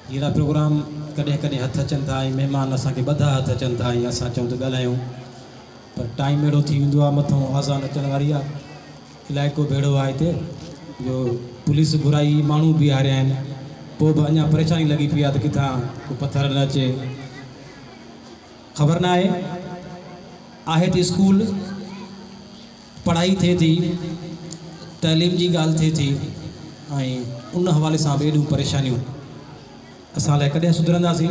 अहिड़ा प्रोग्राम कॾहिं कॾहिं हथ अचनि था ऐं महिमान असांखे ॿधा हथ अचनि था ऐं असां चऊं त ॻाल्हायूं, पर टाइम अहिड़ो थी वेंदो आहे, मथां आज़ान अचण वारी आहे। इलाइक़ो भेड़ो आहे हिते जो पुलिस घुराई, माण्हू बीहारिया आहिनि, पोइ बि अञा परेशानी लॻी पई आहे त किथां को पथर न अचे। ख़बर न आहे त स्कूल पढ़ाई थिए थी, तइलीम जी ॻाल्हि थिए थी ऐं उन हवाले सां बि एॾियूं परेशानियूं। असां लाइ कॾहिं सुधरंदासीं?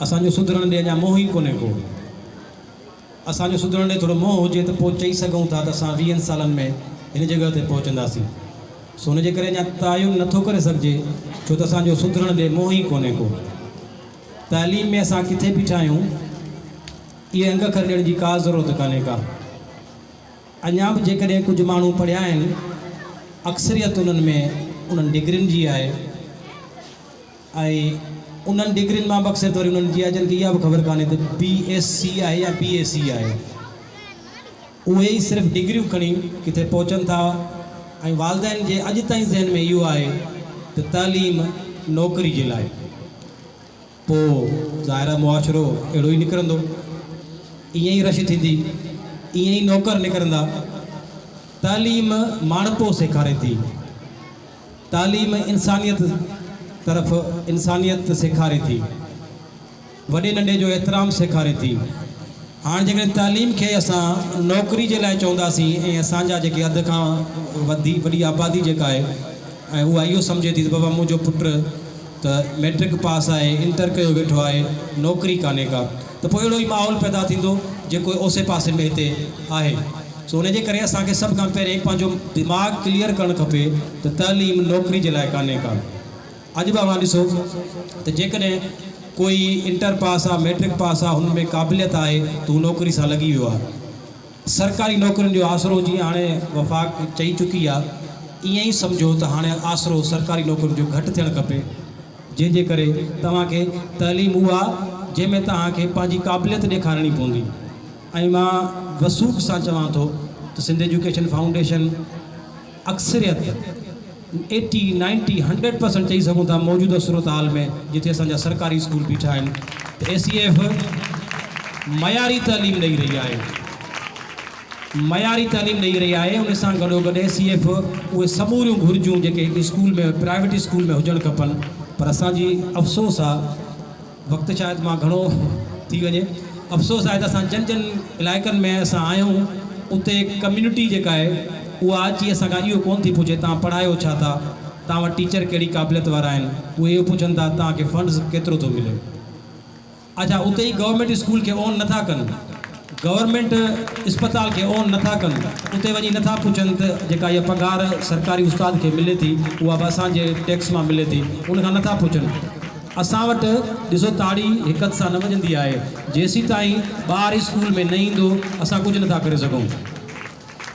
असांजो सुधरण ॾे अञा मोह ई कोन्हे को। असांजो सुधरण ॾे थोरो मोह हुजे त पोइ चई सघूं था त असां 20 सालनि में हिन जॻह ते पहुचंदासीं। सो हुनजे करे अञा तयन नथो करे सघिजे, छो त असांजो सुधरण ॾे मोह ई कोन्हे को। तइलीम में असां किथे बीठा आहियूं, इहे अंग खणण जी का ज़रूरत कान्हे का। अञा बि जेकॾहिं कुझु माण्हू पढ़िया आहिनि, अक्सरियत उन्हनि में उन्हनि डिग्रियुनि जी आहे ऐं उन्हनि डिग्रियुनि मां मक़सदु वरी उन्हनि जी आहे जिन खे इहा बि ख़बर कान्हे त BSc आहे या BSc आहे। उहे ई सिर्फ़ु डिग्रियूं खणी किथे पहुचनि था ऐं वालदेन जे अॼु ताईं ज़हन में इहो आहे त तइलीम नौकरी जे लाइ। पोइ ज़ाहिर मुआशिरो अहिड़ो ई निकिरंदो, ईअं ई रश थींदी, ईअं ई नौकर निकिरंदा। तइलीम माणपो सेखारे थी, तइलीम इंसानियत तरफ़ इंसानियत सेखारे थी, वॾे नंढे जो एतिराम सेखारे थी। हाणे जेकॾहिं तइलीम खे असां नौकरी जे लाइ चवंदासीं ऐं असांजा जेके अधु खां वॾी आबादी जेका आहे ऐं उहा इहो सम्झे थी त बाबा मुंहिंजो पुटु त मैट्रिक पास आहे, इंटर कयो वेठो आहे, नौकरी कान्हे का, त पोइ अहिड़ो ई माहौल पैदा थींदो जेको ओसे पासे में हिते आहे। सो उनजे करे असांखे सभु खां पहिरीं पंहिंजो दिमाग़ क्लियर करणु खपे त तइलीम नौकरी जे लाइ कान्हे का। अॼु बि मां ॾिसो त जेकॾहिं कोई इंटर पास आहे, मैट्रिक पास आहे, हुन में क़ाबिलियत आहे त हू नौकरी सां लॻी वियो आहे। सरकारी नौकरियुनि जो आसिरो जीअं हाणे वफ़ाक़ चई चुकी आहे, ईअं ई सम्झो त हाणे आसिरो सरकारी नौकरियुनि जो घटि थियणु खपे, जंहिंजे करे तव्हांखे तइलीम उहा जंहिंमें तव्हांखे पंहिंजी क़ाबिलियत ॾेखारणी पवंदी। ऐं मां वसूख़ सां चवां थो त सिंध एजुकेशन फाउंडेशन अक्सरियत 80, 90, 100% चई सघूं था मौजूदा सूरत हाल में जिथे असांजा सरकारी स्कूल बीठा आहिनि त ACF मयारी तइलीम ॾेई रही आहे, मयारी तइलीम ॾेई रही आहे। उन सां गॾोगॾु ACF उहे समूरियूं घुरिजूं जेके स्कूल में प्राइवेट स्कूल में हुजणु खपनि, पर असांजी अफ़सोस आहे, वक़्तु शायदि मां घणो थी वञे, अफ़सोस आहे त असां जन इलाइक़नि में असां आहियूं, उते कम्यूनिटी जेका आहे उहा अची असांखां इहो कोन थी पुछे तव्हां पढ़ायो छा था, तव्हां वटि टीचर कहिड़ी क़ाबिलियत वारा आहिनि, उहे इहो पुछनि था तव्हांखे फंड्स केतिरो थो मिले। अच्छा, उते ई गवर्नमेंट स्कूल खे ऑन नथा कनि, गवर्नमेंट अस्पताल खे ऑन नथा कनि, उते वञी नथा पुछनि त जेका इहा पघार सरकारी उस्ताद खे मिले थी उहा बि असांजे टैक्स मां मिले थी, उनखां नथा पुछनि। असां वटि ॾिसो ताड़ी हिकत सां न वॼंदी आहे, जेसीं ताईं ॿारु स्कूल में न ईंदो असां कुझु नथा करे सघूं।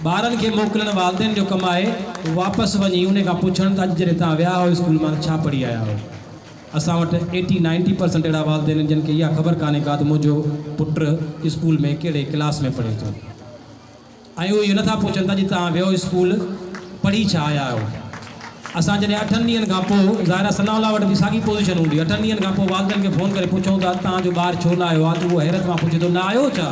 ॿारनि खे मोकिलणु वालदेन जो कमु आहे, वापसि वञी उन खां पुछनि त अॼु जॾहिं तव्हां विया हो स्कूल मां छा पढ़ी आया हो। असां वटि 80, 90% अहिड़ा वालदेन जिन खे इहा ख़बर कान्हे का त मुंहिंजो पुटु स्कूल में कहिड़े क्लास में पढ़े थो, ऐं उहे इहो नथा पुछनि त अॼु तव्हां वियो स्कूल पढ़ी छा आया आहियो। असां जॾहिं 8 ॾींहंनि खां पोइ ज़ाहिर सनाउल्ला वटि बि साॻी पोज़ीशन हूंदी, 8 ॾींहंनि खां पोइ वालदेन खे फ़ोन करे पुछूं था तव्हांजो ॿारु छो न आयो आहे, त उहो हैरत मां पुछे थो न आयो छा,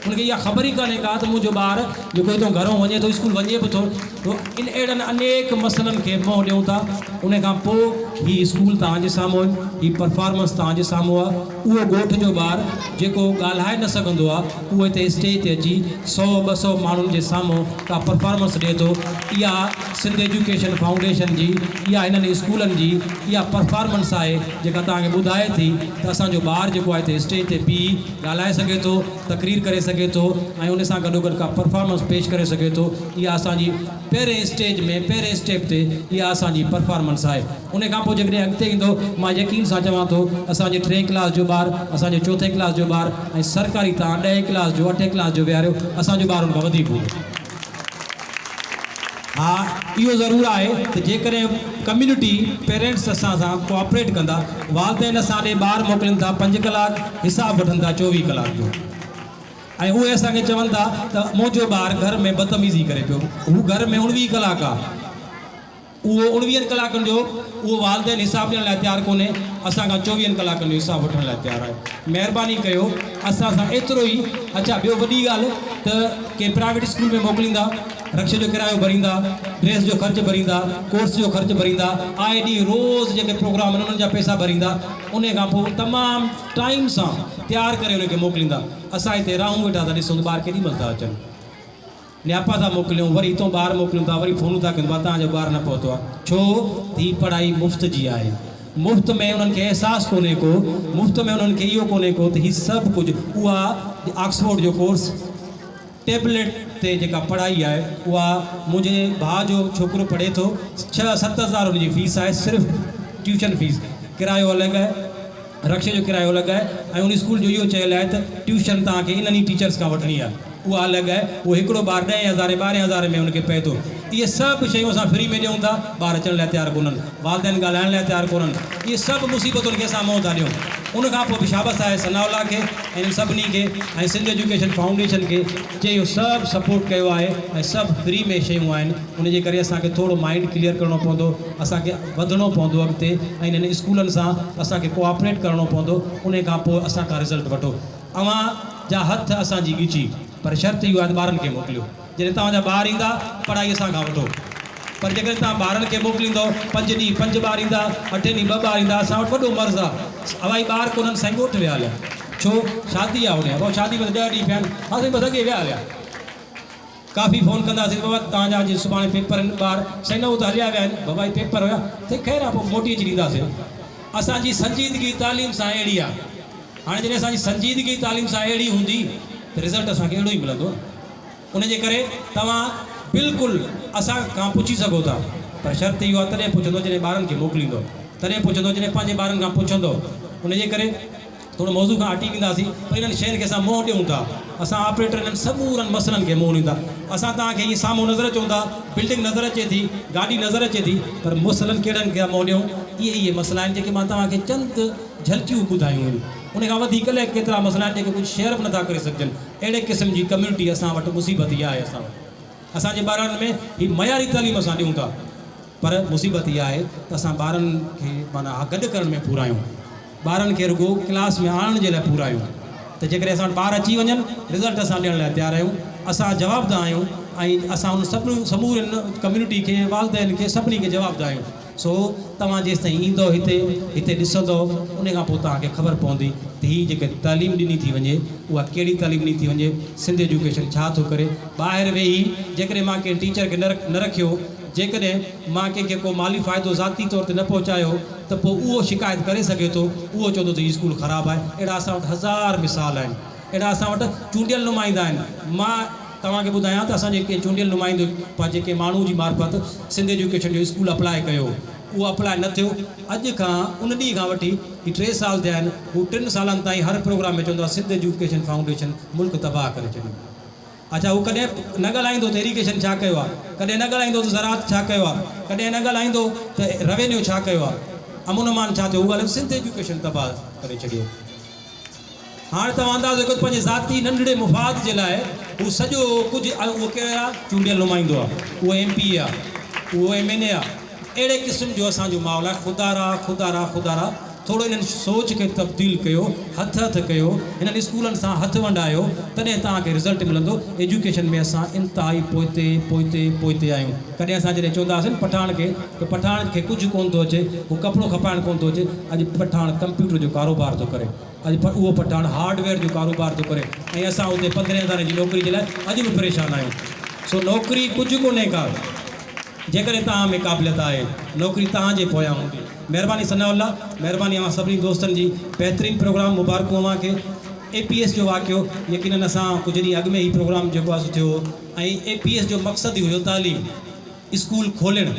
उनखे इहा ख़बर ई कान्हे का त मुंहिंजो ॿारु जेको हितां घरों वञे थो स्कूल वञे बि थो। तो इन अहिड़नि अनेक मसइलनि खे मुंहुं ॾियूं था। उन खां पोइ हीउ स्कूल तव्हांजे साम्हूं आहे, हीउ परफॉर्मेंस तव्हांजे साम्हूं आहे। उहो ॻोठ जो ॿारु जेको ॻाल्हाए न सघंदो आहे उहो हिते स्टेज ते अची 100-200 माण्हुनि जे साम्हूं का परफॉर्मेंस ॾिए थो। इहा सिंध एजुकेशन फाउंडेशन जी, इहा हिननि स्कूलनि जी इहा परफॉर्मेंस आहे जेका तव्हांखे ॿुधाए थी त असांजो ॿारु जेको आहे हिते स्टेज ते बीही ॻाल्हाए सघे थो, तक़रीर करे सघे थो ऐं उन सां गॾोगॾु का परफॉर्मेंस पेश करे सघे थो। इहा असांजी पहिरें स्टेज में पहिरें स्टेप ते इहा असांजी परफॉर्मेंस आहे। उन खां पोइ जेकॾहिं अॻिते ईंदो, मां यकीन सां चवां थो असांजे 3 क्लास जो ॿारु, असांजे 4थे क्लास जो ॿारु ऐं सरकारी तव्हां 10 क्लास जो 8 क्लास जो विहारियो, असांजो ॿारु उनखां वधीक हूंदो। हा, इहो ज़रूरु आहे त जेकॾहिं कम्यूनिटी पेरेंट्स असां सां कोऑपरेट कंदा, वालदेन असां ॾे ॿारु मोकिलीनि था 5 कलाक, हिसाब वठनि था 24 कलाक जो, ऐं उहे असांखे चवनि था त मुंहिंजो ॿारु घर में बदतमीज़ी करे पियो, हू घर में 19 कलाक आहे। उहो 19 कलाकनि जो उहो वालदेन हिसाब ॾियण लाइ तयारु कोन्हे, असां खां 24 कलाकनि जो हिसाब वठण लाइ तयारु आहे। महिरबानी कयो असां सां एतिरो ई। अच्छा, ॿियो वॾी ॻाल्हि त के प्राइवेट स्कूल में मोकिलींदा, रक्शे जो किरायो भरींदा, ड्रेस जो ख़र्चु भरींदा, कोर्स जो ख़र्चु भरींदा, आए ॾींहुं रोज़ जेके प्रोग्राम आहिनि उन्हनि जा पैसा भरींदा, उन खां पोइ तमामु टाइम सां तयारु करे उनखे मोकिलींदा। असां हिते रहूं वेठा था ॾिसूं ॿार केॾी महिल था अचनि, न्यापा था मोकिलियूं, वरी हितां ॿार मोकिलियूं था, वरी फ़ोन था कनि तव्हांजो ॿारु न पहुतो आहे। छो? ही पढ़ाई मुफ़्त जी आहे, मुफ़्त में उन्हनि खे अहसासु कोन्हे को, मुफ़्त में उन्हनि खे इहो कोन्हे को त हीउ सभु कुझु उहा ऑक्सफोर्ड जो कोर्स टेबलेट ते जेका पढ़ाई आहे उहा मुंहिंजे भाउ जो छोकिरो पढ़े थो, 6-7 हज़ार हुनजी फीस आहे, सिर्फ़ु ट्यूशन फीस, किरायो अलॻि आहे, रक्शे जो किरायो अलॻि आहे, ऐं उन स्कूल जो इहो चयलु आहे त ट्यूशन तव्हांखे इन्हनि टीचर्स खां वठणी आहे, उहा अलॻि आहे। उहो हिकिड़ो ॿारु 10,000 12,000 में हुनखे पए थो। इहे सभु शयूं असां फ्री में ॾियूं था, ॿार अचण लाइ तयारु कोन्हनि, वालदेन ॻाल्हाइण लाइ तयारु कोन्हनि, इहे सभु मुसीबतुनि खे असां मुंहुं था ॾियूं। उनखां पोइ बि शाबस आहे सनाउल्लाह खे ऐं इन्हनि सभिनी खे ऐं सिंध एजुकेशन फाउंडेशन खे जे इहो सभु सपोर्ट कयो आहे ऐं सभु फ्री में शयूं आहिनि। उनजे करे असांखे थोरो माइंड क्लियर करिणो पवंदो, असांखे वधिणो पवंदो अॻिते, ऐं इन्हनि स्कूलनि सां असांखे कोऑपरेट करिणो पवंदो। उन खां पोइ असां खां रिज़ल्ट वठो। अव्हां जा हथ असांजी ॻिची, पर शर्त इहो आहे ॿारनि खे मोकिलियो। जॾहिं तव्हांजा ॿार ईंदा पढ़ाई असां खां वठो, पर जेकॾहिं तव्हां ॿारनि खे मोकिलींदव 5 ॾींहं 5 ॿार ईंदा, 8 ॾींहं 2 ॿार ईंदा, असां वटि वॾो मर्ज़ु आहे। अवाई ॿार कोन्हनि साईं, ॻोठु विया हलिया, छो शादी आहे उन पोइ शादी में 10 ॾींहं पिया आहिनि, हा साईं बसि अॻे विया हलिया। काफ़ी फ़ोन कंदासीं, बाबा तव्हांजा अॼु सुभाणे पेपर आहिनि, ॿार साईं न उहो त हलिया विया आहिनि, बाबा ही पेपर हुया, त ख़ैरु आहे पोइ मोटी अची ॾींदासीं। असांजी संजीदगी तालीम सां अहिड़ी आहे। हाणे जॾहिं असांजी संजीदगी तालीम सां अहिड़ी हूंदी त रिज़ल्ट असांखे अहिड़ो ई मिलंदो। उनजे करे तव्हां बिल्कुलु असां खां पुछी सघो था, पर शर्त इहो आहे तॾहिं पुछंदो जॾहिं ॿारनि खे मोकिलींदो, तॾहिं पुछंदो जॾहिं पंहिंजे ॿारनि खां पुछंदो। उनजे करे थोरो मौज़ू खां हटी वेंदासीं, पर इन्हनि शयुनि खे असां मुंहुं ॾियूं था। असां ऑपरेटर इन्हनि समूरनि मसइलनि खे मुंहुं ॾियूं था। असां तव्हांखे ईअं साम्हूं नज़र अचूं था, बिल्डिंग नज़र अचे थी, गाॾी नज़र अचे थी, पर मसइलनि कहिड़नि खे मुंहुं ॾियूं। इहे मसइला आहिनि जेके मां तव्हांखे चंद झलकियूं ॿुधायूं आहिनि। उन खां वधीक अलाए केतिरा मसइला आहिनि जेके कुझु शेयर बि नथा करे सघजनि। अहिड़े क़िस्म जी कम्यूनिटी असां वटि मुसीबत इहा आहे। असां वटि असांजे ॿारनि में हीअ मयारी तालीम असां ॾियूं था, पर मुसीबत इहा आहे त असां ॿारनि खे माना गॾु करण में पूरा आहियूं, ॿारनि खे रुॻो क्लास में आणण जे लाइ पूरा आहियूं। त जेकॾहिं असां वटि ॿार अची वञनि, रिज़ल्ट असां ॾियण लाइ तयारु आहियूं। असां जवाबदार आहियूं ऐं असां उन सभिनी समूरनि कम्यूनिटी खे, वालदेन खे, सभिनी खे जवाबदार आहियूं। सो तव्हां जेसि ताईं ईंदव हिते ॾिसंदव, उन खां पोइ तव्हांखे ख़बर पवंदी त हीअ जेके तालीम ॾिनी थी वञे उहा कहिड़ी तालीम ॾिनी थी वञे, सिंध एजुकेशन छा थो करे। ॿाहिरि वेही जेकॾहिं मां कंहिं टीचर खे न रखियो, जेकॾहिं मां कंहिंखे को माली फ़ाइदो ज़ाती तौर ते न पहुचायो, त पोइ उहो शिकायत करे सघे थो, उहो चवंदो त हीउ स्कूल ख़राबु आहे। अहिड़ा असां वटि 1000 मिसाल आहिनि। अहिड़ा असां वटि चूंडियल नुमाइंदा आहिनि। मां तव्हांखे ॿुधायां त असां जेके चूंडियल नुमाइंदो जेके माण्हू जी मार्फत सिंध एजुकेशन जो स्कूल अप्लाई कयो, उहो अप्लाई न थियो। अॼु खां उन ॾींहं खां वठी 3 साल थिया आहिनि, हू 3 सालनि ताईं हर प्रोग्राम में चवंदो आहे सिंध एजुकेशन फाउंडेशन मुल्क तबाह करे छॾियो। अच्छा, हू कॾहिं न ॻाल्हाईंदो त इरीगेशन छा कयो आहे, कॾहिं न ॻाल्हाईंदो त ज़राअत छा कयो आहे, कॾहिं न ॻाल्हाईंदो त रेवेन्यू छा कयो आहे, अमन अमान छा थियो, हू ॻाल्हि सिंध एजुकेशन तबाह करे छॾियो। हाणे तव्हां अंदाज़ो कयो पंहिंजे ज़ाती नंढड़े मुफ़ाद जे लाइ हू सॼो कुझु, उहो कहिड़ो आहे चूंडियल नुमाइंदो आहे, उहो MP आहे, उहो MNA आहे। अहिड़े क़िस्म जो असांजो माहौल आहे। ख़ुदारा थोरो इन्हनि सोच खे तब्दील कयो, हथ कयो, हिननि स्कूलनि सां हथु वंडायो, तॾहिं तव्हांखे रिज़ल्ट मिलंदो। एजुकेशन में असां इंतिहाई पोइते आहियूं। कॾहिं असां जॾहिं चवंदासीं पठाण खे त पठाण खे कुझु कोन थो अचे, हू कपिड़ो खपाइणु कोन थो अचे। अॼु पठाण कंप्यूटर जो कारोबार थो करे, अॼु उहो पठाण हार्डवेयर जो कारोबार थो करे, ऐं असां उते 15,000 जी नौकिरी जे लाइ अॼु बि परेशान आहियूं। सो नौकिरी कुझु कोन्हे का, जेकॾहिं तव्हां में क़ाबिलियत आहे, नौकिरी तव्हांजे पोयां हूंदी। महिरबानी सनाउल्लाह, महिरबानी अवां सभिनी दोस्तनि जी। बहितरीनु प्रोग्राम, मुबारकूं अव्हां खे। APS जो वाक़ियो यकीननि असां कुझु ॾींहं अॻु में ई प्रोग्राम जेको आहे थियो, ऐं APS जो मक़सदु ई हुयो तालीम, स्कूल खोलणु।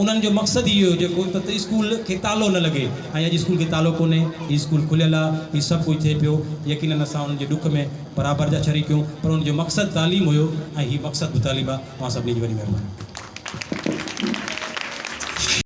उन्हनि जो मक़सदु इहो जेको त स्कूल खे तालो न लॻे, ऐं अॼु स्कूल खे तालो कोन्हे, हीउ स्कूल खुलियल आहे, हीउ सभु कुझु थिए पियो। यकीननि असां उन्हनि जे ॾुख में बराबरि जा शरीक आहियूं, पर उनजो मक़सदु तालीम हुयो, ऐं हीउ मक़सदु बि तालीम आहे। तव्हां सभिनी जी वॾी महिरबानी।